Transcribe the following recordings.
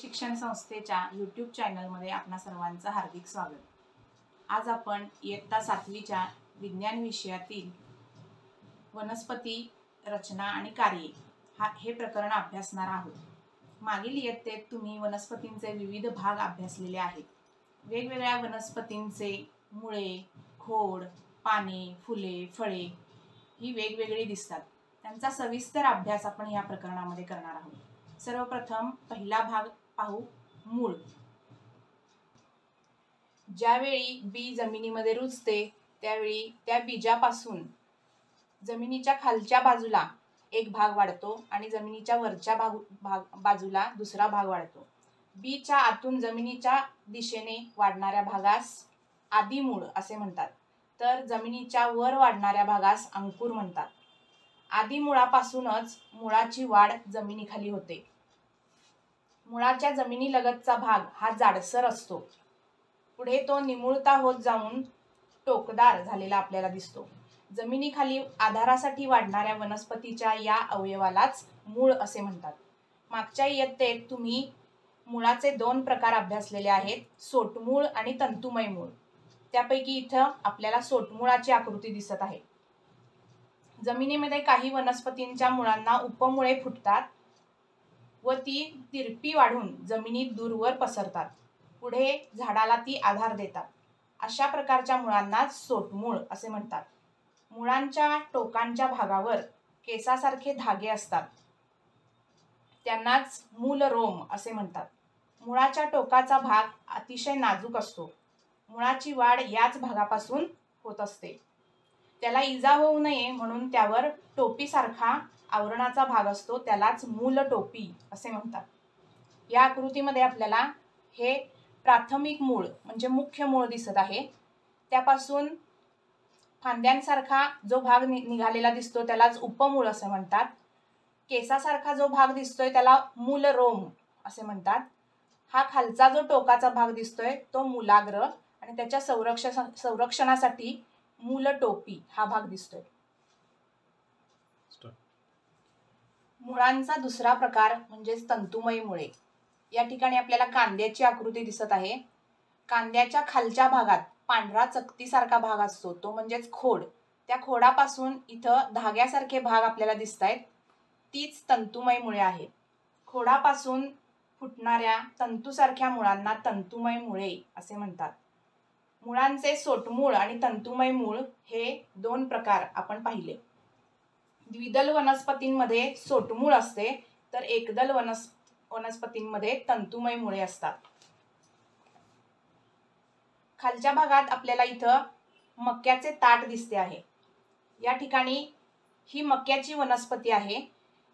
शिक्षण संस्थेच्या यूट्यूब चॅनलमध्ये आपणा सर्वांचं हार्दिक स्वागत। आज आपण इयत्ता 7वीच्या विज्ञान विषयातील वनस्पती रचना आणि कार्ये हे प्रकरण अभ्यासणार आहोत। मागील इयत्तेत तुम्ही वनस्पतींचे विविध भाग अभ्यासलेले आहेत। वेगवेगळ्या वनस्पतींचे मुळे, खोड, पाने, फुले, फळे ही वेगवेगळी दिसतात। त्यांचा सविस्तर अभ्यास आपण या प्रकरणामध्ये करणार आहोत। सर्वप्रथम पहिला भाग पाहू, मूळ। ज्यावेळी बी जमिनीमध्ये रुजते त्यावेळी त्या बीजापासून जमिनीच्या खालच्या बाजूला एक भाग वाढतो आणि जमिनीच्या वरच्या बाजूला दुसरा भाग वाढतो। बीच्या आतून जमिनीच्या दिशेने वाढणाऱ्या भागास आदिमूळ असे म्हणतात, तर जमिनीच्या वर वाढणाऱ्या भागास अंकुर म्हणतात। आदिमुळापासूनच मुळाची वाढ जमिनीखाली होते। मुळाच्या जमिनीलगतचा भाग हा जाडसर असतो। पुढे तो निमुळता होत जाऊन टोकदार झालेला आपल्याला दिसतो। जमिनीखाली आधारासाठी वाढणाऱ्या वनस्पतीच्या या अवयवालाच मूळ असे म्हणतात। मागच्या इयत्तेत तुम्ही मुळाचे दोन प्रकार अभ्यासलेले आहेत, सोटमूळ आणि तंतुमय मूळ। त्यापैकी इथं आपल्याला सोटमूळाची आकृती दिसत आहे। जमिनीमध्ये काही वनस्पतींच्या मुळांना उपमुळे फुटतात व ती तिरपी वाढून जमिनीत दूरवर पसरतात। पुढे झाडाला ती आधार देतात। अशा प्रकारच्या मुळांना सोटमूळ असे म्हणतात। मुळांच्या टोकांच्या भागावर केसासारखे धागे असतात, त्यांनाच मूलरोम असे म्हणतात। मुळाच्या टोकाचा भाग अतिशय नाजूक असतो। मुळाची वाढ याच भागापासून होत असते। त्याला इजा होऊ नये म्हणून त्यावर टोपीसारखा आवरणाचा भाग असतो, त्यालाच मूलटोपी असे म्हणतात। या आकृतीमध्ये आपल्याला हे प्राथमिक मूळ म्हणजे मुख्य मूळ दिसत आहे। त्यापासून फांद्यांसारखा जो भाग निघालेला दिसतो त्यालाच उपमूळ असे म्हणतात। केसासारखा जो भाग दिसतोय त्याला मूलरोम असे म्हणतात। हा खालचा जो टोकाचा भाग दिसतोय तो मूलाग्र आणि त्याच्या संरक्षणासाठी मूलटोपी हा भाग दिसतोय। मुळांचा दुसरा प्रकार म्हणजे तंतुमय मुळे। या ठिकाणी आपल्याला कांद्याची आकृती दिसत आहे। कांद्याच्या खालच्या भागात पांढरा चकतीसारखा भाग असतो, तो म्हणजेच खोड। त्या खोडापासून इथं धाग्यासारखे भाग आपल्याला दिसतायत, तीच तंतुमय मुळे आहेत। खोडापासून फुटणाऱ्या तंतुसारख्या मुळांना तंतुमय मुळे असे म्हणतात। मुळांचे सोटमूळ आणि तंतुमय मूळ हे दोन प्रकार आपण पाहिले। द्विदल वनस्पतींमध्ये सोटमूळ असते, तर एकदल वनस्पतींमध्ये तंतुमय मुळे असतात। खालच्या भागात आपल्याला इथं मक्याचे ताट दिसते आहे। या ठिकाणी ही मक्याची वनस्पती आहे।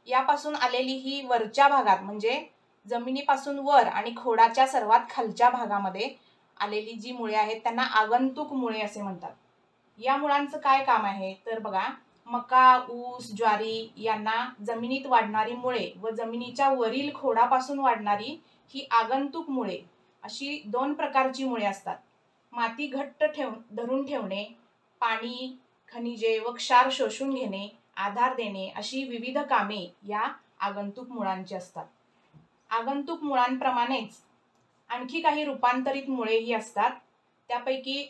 यापासून आलेली ही वरच्या भागात म्हणजे जमिनीपासून वर आणि खोडाच्या सर्वात खालच्या भागामध्ये आलेली जी मुळे आहेत त्यांना आगंतुक मुळे असे म्हणतात। या मुळांचं काय काम आहे तर बघा, मका, ऊस, ज्वारी यांना जमिनीत वाढणारी मुळे व जमिनीच्या वरील खोडापासून वाढणारी ही आगंतुक मुळे अशी दोन प्रकारची मुळे असतात। माती घट्ट धरून ठेवणे, पाणी, खनिजे व क्षार शोषून घेणे, आधार देणे अशी विविध कामे या आगंतुक मुळांची असतात। आगंतुक मुळांप्रमाणेच आणखी काही रूपांतरित मुळेही असतात। त्यापैकी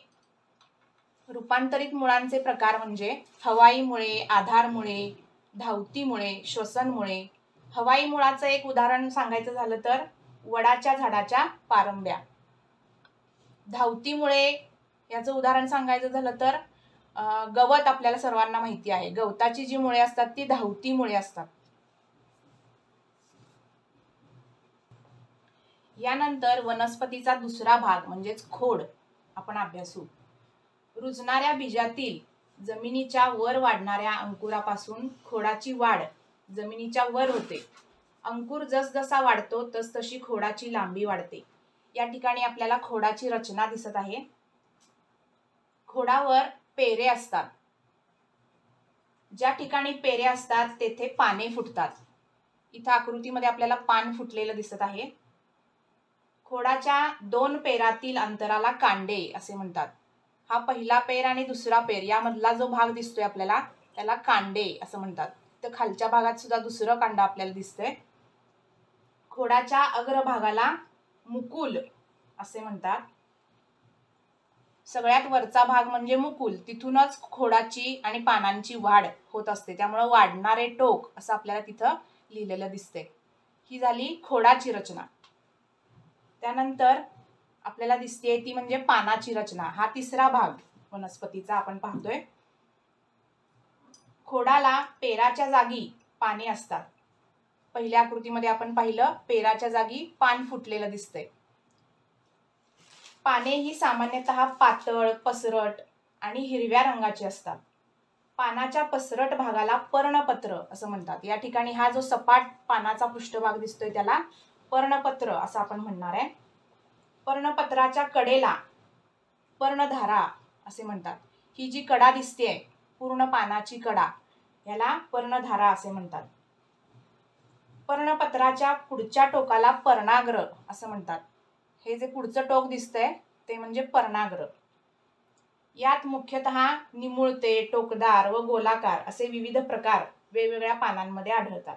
रूपांतरित मुळांचे प्रकार म्हणजे हवाई मुळे, आधार मुळे, धावती मुळे, श्वसन मुळे। हवाई मुळाचं एक उदाहरण सांगायचं झालं तर वडाच्या झाडाच्या पारंब्या। धावती मुळे याचं उदाहरण सांगायचं झालं तर गवत आपल्याला सर्वांना माहिती आहे, गवताची जी मुळे असतात ती धावती मुळे असतात। यानंतर वनस्पतीचा दुसरा भाग म्हणजेच खोड आपण अभ्यासू। रुजणाऱ्या बीजातील जमिनीच्या वर वाढणाऱ्या अंकुरापासून खोडाची वाढ जमिनीच्या वर होते। अंकुर जसजसा वाढतो तसतशी खोडाची लांबी वाढते। या ठिकाणी आपल्याला खोडाची रचना दिसत आहे। खोडावर पेरे असतात। ज्या ठिकाणी पेरे असतात तेथे पाने फुटतात। इथं आकृतीमध्ये आपल्याला पान फुटलेलं दिसत आहे। खोडाच्या दोन पेरातील अंतराला कांडे असे म्हणतात। हा पहिला पेर आणि दुसरा पेर यामधला जो भाग दिसतोय आपल्याला त्याला कांडे असं म्हणतात। तर खालच्या भागात सुद्धा दुसरं कांड आपल्याला दिसतंय। खोडाच्या अग्रभागाला मुकुल असे म्हणतात. सगळ्यात वरचा भाग म्हणजे मुकुल, तिथूनच खोडाची आणि पानांची वाढ होत असते, त्यामुळे वाढणारे टोक असं आपल्याला तिथं लिहिलेलं दिसते. ही झाली खोडाची रचना. त्यानंतर आपल्याला दिसते ती म्हणजे पानाची रचना. हा तिसरा भाग वनस्पतीचा आपण पाहतोय. खोडाला पेराच्या जागी पाने असतात. पहिल्या आकृतीमध्ये आपण पाहिलं पेराच्या जागी पान फुटलेलं दिसतंय. पाने ही सामान्यतः पातळ, पसरट आणि हिरव्या रंगाची असतात. पानाच्या पसरट भागाला पर्णपत्र असं म्हणतात. या ठिकाणी हा जो सपाट पानाचा पृष्ठभाग दिसतोय त्याला पर्णपत्र असं आपण म्हणणार आहे. पर्णपत्राच्या कडेला पर्णधारा असे म्हणतात. ही जी कडा दिसतेय पूर्ण पानाची कडा याला पर्णधारा असे म्हणतात. पर्णपत्राच्या पुढच्या टोकाला पर्णाग्र असं म्हणतात. हे जे पुढचं टोक दिसतंय ते म्हणजे पर्णाग्र. यात मुख्यतः निमुळते, टोकदार व गोलाकार असे विविध प्रकार वेगवेगळ्या पानांमध्ये आढळतात.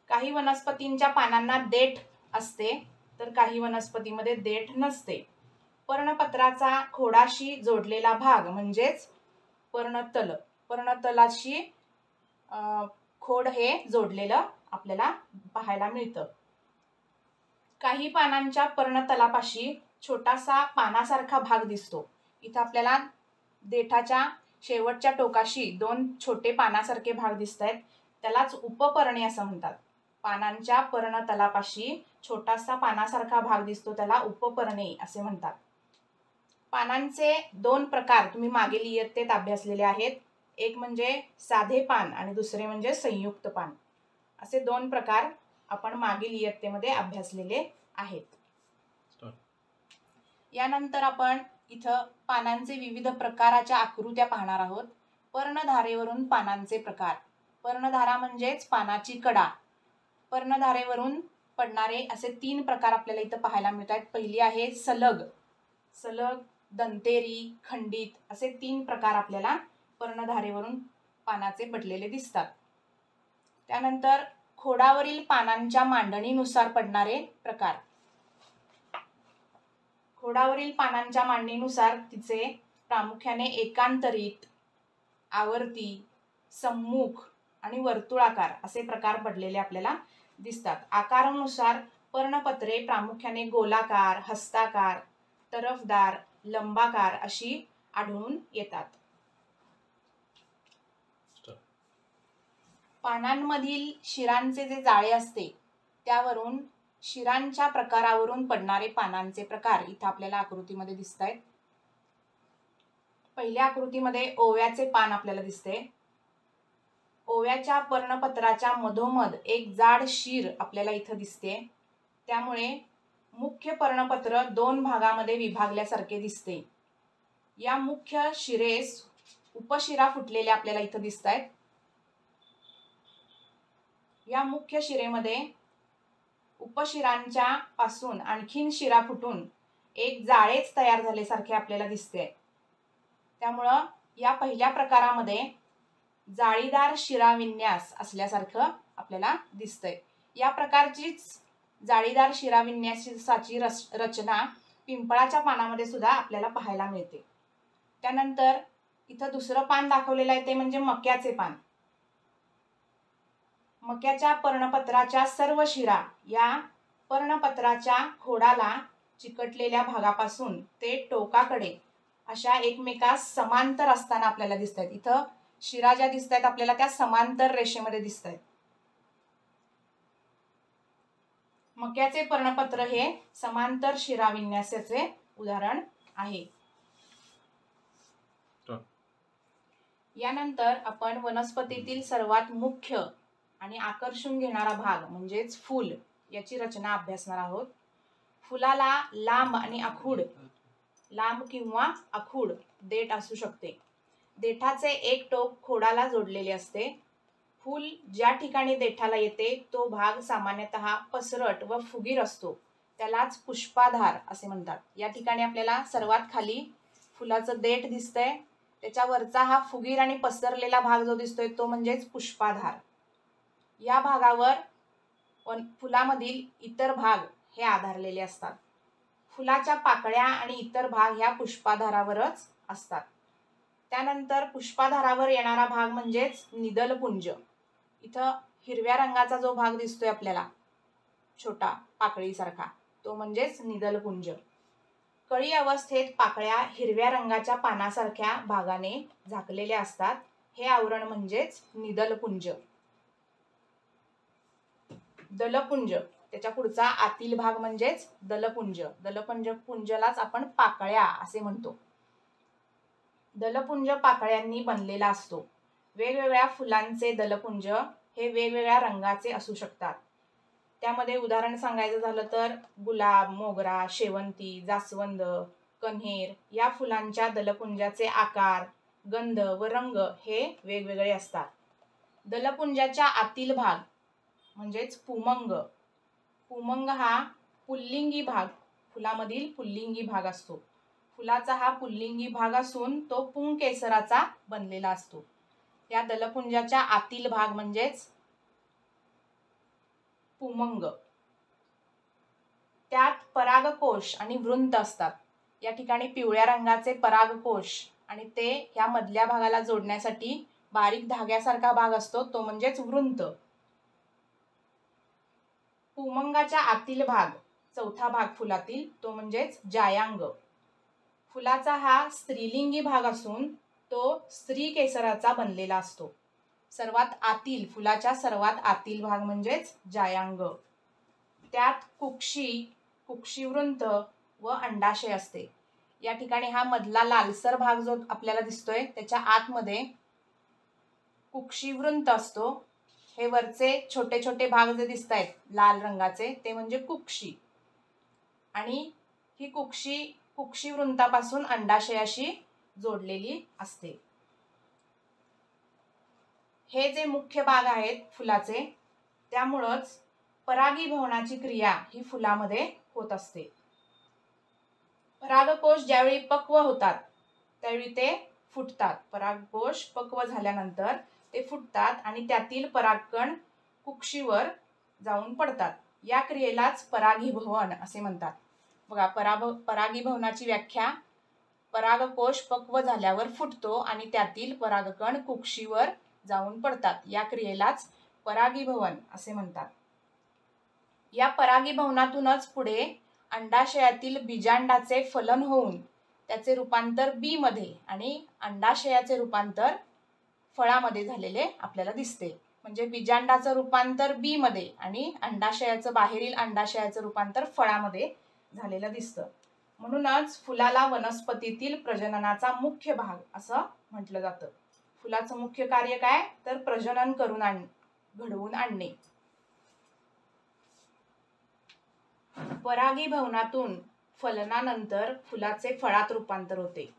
काही वनस्पतींच्या पानांना देठ असते तर काही वनस्पतीमध्ये देठ नसते. पर्णपत्राचा खोडाशी जोडलेला भाग म्हणजेच पर्णतल, पर्णतलाशी खोड हे जोडलेलं आपल्याला पाहायला मिळतं. काही पानांच्या पर्णतलापाशी छोटासा पानासारखा भाग दिसतो. इथं आपल्याला देठाच्या शेवटच्या टोकाशी दोन छोटे पानासारखे भाग दिसत आहेत, त्यालाच उपपर्णे असं म्हणतात. पानांच्या पर्णतलापाशी छोटासा पानासारखा भाग दिसतो त्याला उपपर्णे असे म्हणतात. पानांचे दोन प्रकार तुम्ही मागील इयत्तेत अभ्यासलेले आहेत. एक म्हणजे साधे पान आणि दुसरे म्हणजे संयुक्त पान. असे दोन प्रकार आपण मागील इयत्तेमध्ये अभ्यासलेले आहेत. यानंतर आपण इथं पानांचे विविध प्रकाराच्या आकृत्या पाहणार आहोत. पर्णधारेवरून पानांचे प्रकार. पर्णधारा म्हणजेच पानाची कडा. पर्णधारेवरून पडणारे असे 3 प्रकार आपल्याला इथं पाहायला मिळतात. पहिली आहे सलग, सलग, दंतेरी, खंडित असे 3 प्रकार आपल्याला पर्णधारेवरून पानाचे पडलेले दिसतात. त्यानंतर खोडावरील पानांच्या मांडणीनुसार पडणारे प्रकार. खोडावरील पानांच्या मांडणीनुसार तिचे प्रामुख्याने एकांतरित, आवर्ती, सम्मुख आणि वर्तुळाकार असे प्रकार पडलेले आपल्याला दिसतात. आकारानुसार पर्णपत्रे प्रामुख्याने गोलाकार, हस्ताकार, तरफदार, लंबाकार अशी आढळून येतात. पानांमधील शिरांचे जे जाळे असते त्यावरून शिरांच्या प्रकारावरून पडणारे पानांचे प्रकार इथं आपल्याला आकृतीमध्ये दिसत आहेत. पहिल्या आकृतीमध्ये ओव्याचे पान आपल्याला दिसते. ओव्याच्या पर्णपत्राच्या मधोमध एक जाड शीर आपल्याला इथं दिसते. त्यामुळे मुख्य पर्णपत्र 2 भागामध्ये विभागल्यासारखे दिसते. या मुख्य शिरेस उपशिरा फुटलेल्या आपल्याला इथं दिसत आहेत. या मुख्य शिरेमध्ये उपशिरांच्या पासून आणखीन शिरा फुटून एक जाळेच तयार झाल्यासारखे आपल्याला दिसते. त्यामुळं या पहिल्या प्रकारामध्ये जाळीदार शिराविन्यास असल्यासारखं आपल्याला दिसतंय. या प्रकारचीच जाळीदार शिराविन्यासाची रचना पिंपळाच्या पानामध्ये सुद्धा आपल्याला पाहायला मिळते. त्यानंतर इथं दुसरं पान दाखवलेलं आहे ते म्हणजे मक्याचे पान. मक्याच्या पर्णपत्राच्या सर्व शिरा या पर्णपत्राच्या खोडाला चिकटलेल्या भागापासून ते टोकाकडे अशा एकमेकास समांतर असताना आपल्याला दिसत आहेत. इथं शिरा ज्या दिसत आहेत आपल्याला त्या समांतर रेषेमध्ये दिसत आहेत. मक्याचे पर्णपत्र हे समांतर शिराविन्यासाचे उदाहरण आहे. यानंतर आपण वनस्पतीतील सर्वात मुख्य आणि आकर्षून घेणारा भाग म्हणजेच फूल याची रचना अभ्यासणार आहोत. फुलाला लांब आणि आखूड, लांब किंवा आखूड देठ असू शकते. देठाचे एक टोक खोडाला जोडलेले असते. फूल ज्या ठिकाणी देठाला येते तो भाग सामान्यतः पसरट व फुगीर असतो, त्यालाच पुष्पाधार असे म्हणतात. या ठिकाणी आपल्याला सर्वात खाली फुलाचं देठ दिसतंय, त्याच्यावरचा हा फुगीर आणि पसरलेला भाग जो दिसतोय तो म्हणजेच पुष्पाधार. या भागावर फुलामधील इतर भाग हे आधारलेले असतात. फुलाच्या पाकळ्या आणि इतर भाग ह्या पुष्पाधारावरच असतात. त्यानंतर पुष्पाधारावर येणारा भाग म्हणजेच निदलपुंज. इथं हिरव्या रंगाचा जो भाग दिसतोय आपल्याला छोटा पाकळीसारखा, तो म्हणजेच निदलपुंज. कळी अवस्थेत पाकळ्या हिरव्या रंगाच्या पानासारख्या भागाने झाकलेल्या असतात. हे आवरण म्हणजेच निदलपुंज. दलपुंज, त्याच्या पुढचा आतील भाग म्हणजेच दलपुंज. पुंजलाच आपण पाकळ्या असे म्हणतो. दलपुंज पाकळ्यांनी बनलेला असतो. वेगवेगळ्या फुलांचे दलपुंज हे वेगवेगळ्या रंगाचे असू शकतात. त्यामध्ये उदाहरण सांगायचं झालं तर गुलाब, मोगरा, शेवंती, जास्वंद, कण्हेर या फुलांच्या दलपुंजाचे आकार, गंध व रंग हे वेगवेगळे असतात. दलपुंजाच्या आतील भाग म्हणजेच पुमंग. पुमंग हा पुल्लिंगी भाग, फुलामधील पुल्लिंगी भाग असतो. फुलाचा हा पुल्लिंगी भाग असून तो पुंकेसराचा बनलेला असतो. या दलपुंजाच्या आतील भाग म्हणजेच पुमंग. त्यात परागकोश आणि वृंत असतात. या ठिकाणी पिवळ्या रंगाचे परागकोश आणि ते ह्या मधल्या भागाला जोडण्यासाठी बारीक धाग्यासारखा भाग असतो, तो म्हणजेच वृंत. पुमंगाच्या आतील भाग, चौथा भाग फुलातील, तो म्हणजेच जायांग. फुलाचा हा स्त्रीलिंगी भाग असून तो स्त्री केसराचा बनलेला असतो. फुलाच्या सर्वात आतील भाग म्हणजेच जायांग. त्यात कुक्षिवृंत व अंडाशय असते. या ठिकाणी हा मधला लालसर भाग जो आपल्याला दिसतोय त्याच्या आतमध्ये कुक्षिवृंत असतो. हे वरचे छोटे छोटे भाग जे दिसत आहेत लाल रंगाचे ते म्हणजे कुक्षी, आणि ही कुक्षिवृंतापासून अंडाशयाशी जोडलेली असते. हे जे मुख्य भाग आहेत फुलाचे, त्यामुळंच परागीभवनाची क्रिया ही फुलामध्ये होत असते. परागकोश ज्यावेळी पक्व होतात त्यावेळी ते फुटतात. परागकोश पक्व झाल्यानंतर ते फुटतात आणि त्यातील परागकण कुक्षीवर जाऊन पडतात. या क्रियेलाच परागीभवन असे म्हणतात. बघा, परागीभवनाची व्याख्या: परागकोश पक्व झाल्यावर फुटतो आणि त्यातील परागकण कुक्षीवर जाऊन पडतात. या क्रियेलाच परागीभवन असे म्हणतात. या परागीभवनातूनच पुढे अंडाशयातील बीजांडाचे फलन होऊन त्याचे रूपांतर बी मध्ये आणि अंडाशयाचे रूपांतर फळामध्ये झालेले आपल्याला दिसते. म्हणजे बीजांडाचं रूपांतर बी मध्ये आणि बाहेरील अंडाशयाचं रूपांतर फळामध्ये झालेलं दिसतं. म्हणूनच फुलाला वनस्पतीतील प्रजननाचा मुख्य भाग असं म्हटलं जातं. फुलाचं मुख्य कार्य काय, तर प्रजनन घडवून आणणे. परागीभवनातून फलनानंतर फुलाचे फळात रूपांतर होते.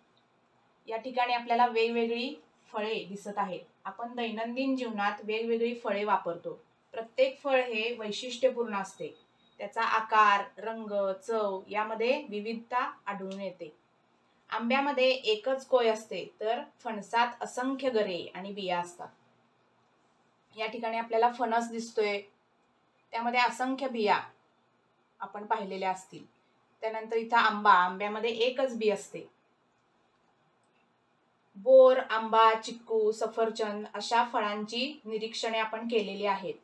या ठिकाणी आपल्याला वेगवेगळी फळे दिसत आहेत. आपण दैनंदिन जीवनात वेगवेगळी फळे वापरतो. प्रत्येक फळ हे वैशिष्ट्यपूर्ण असते. त्याचा आकार, रंग, चव यामध्ये विविधता आढळून येते. आंब्यामध्ये एकच कोय असते, तर फणसात असंख्य गरे आणि बिया असतात. या ठिकाणी आपल्याला फणस दिसतोय, त्यामध्ये असंख्य बिया आपण पाहिलेल्या असतील. त्यानंतर इथं आंब्यामध्ये एकच बी असते. बोर, आंबा, चिक्कू, सफरचंद अशा फळांची निरीक्षणे आपण केलेली आहेत.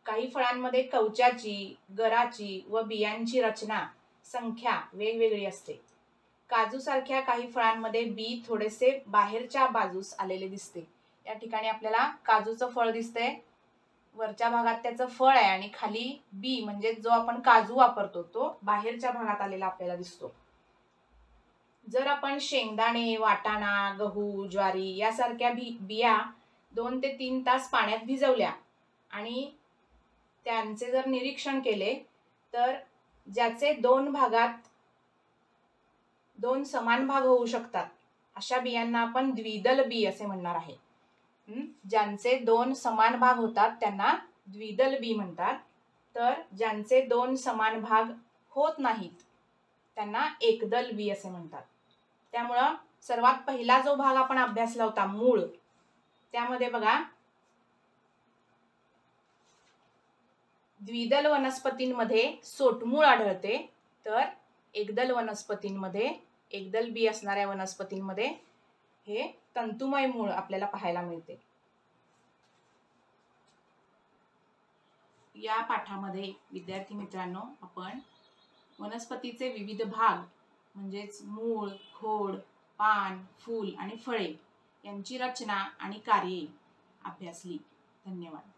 काही फळांमध्ये कवचाची, गराची व बियांची रचना, संख्या वेगवेगळी असते. काजू सारख्या काही फळांमध्ये बी थोडेसे बाहेरच्या बाजूस आलेले दिसते. या ठिकाणी आपल्याला काजूचं फळ दिसतंय. वरच्या भागात त्याचं फळ आहे आणि खाली बी म्हणजे जो आपण काजू वापरतो तो बाहेरच्या भागात आलेला आपल्याला दिसतो. जर आपण शेंगदाणे, वाटाणा, गहू, ज्वारी यासारख्या बिया 2 ते 3 तास पाण्यात भिजवल्या आणि त्यांचे जर निरीक्षण केले तर ज्याचे 2 समान भाग होऊ शकतात अशा बियांना आपण द्विदल बी असे म्हणणार आहे. ज्यांचे 2 समान भाग होतात त्यांना द्विदल बी म्हणतात. तर ज्यांचे 2 समान भाग होत नाहीत त्यांना एकदल बी असे म्हणतात. त्यामुळं सर्वात पहिला जो भाग आपण अभ्यासला होता मूळ, त्यामध्ये बघा द्विदल वनस्पतींमध्ये सोटमूळ आढळते, तर एकदल वनस्पतींमध्ये, एकदल बी असणाऱ्या वनस्पतींमध्ये हे तंतुमय मूळ आपल्याला पाहायला मिळते. या पाठामध्ये विद्यार्थी मित्रांनो आपण वनस्पतीचे विविध भाग म्हणजेच मूळ, खोड, पान, फूल आणि फळे यांची रचना आणि कार्ये अभ्यासली. धन्यवाद.